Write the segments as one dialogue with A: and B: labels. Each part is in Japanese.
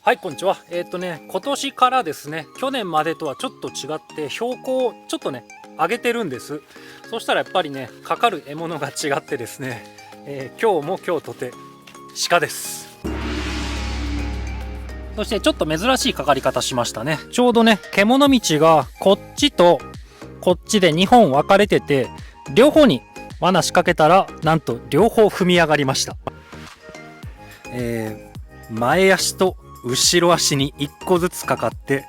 A: はい、こんにちは。今年からですね、去年までとはちょっと違って標高をちょっとね、上げてるんです。そしたらやっぱりね、かかる獲物が違ってですね、今日とて鹿です。そしてちょっと珍しいかかり方しましたね。ちょうどね、獣道がこっちとこっちで2本分かれてて、両方に罠仕掛けたら、なんと両方踏み上がりました。前足と後ろ足に1個ずつかかって、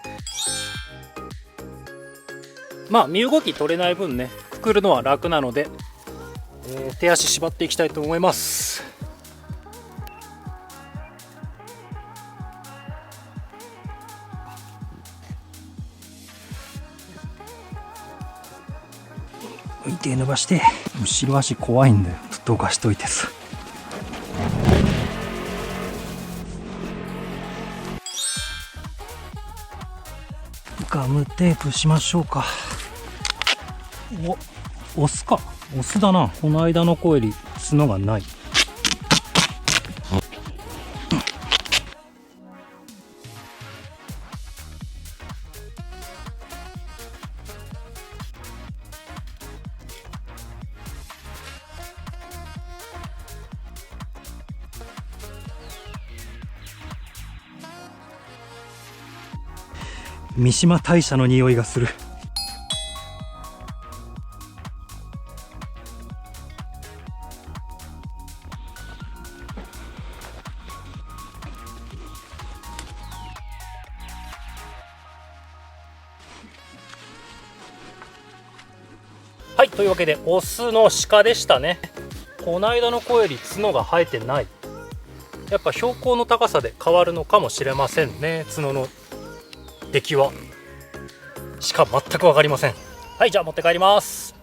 A: まあ身動き取れない分ね、くくるのは楽なので、手足縛っていきたいと思います。手伸ばして、後ろ足怖いんだよ、どかしといてさ。ガムテープしましょうか。オスか、オスだな。この間の子より角がない。三島大社の匂いがする。はい、というわけでオスの鹿でしたね。この間の子より角が生えてない。やっぱ標高の高さで変わるのかもしれませんね、角の出来は。鹿全く分かりません。はい、じゃあ持って帰ります。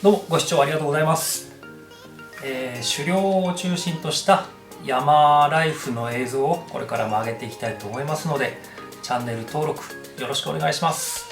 A: どうもご視聴ありがとうございます。狩猟を中心とした山ライフの映像をこれからも上げていきたいと思いますので、チャンネル登録よろしくお願いします。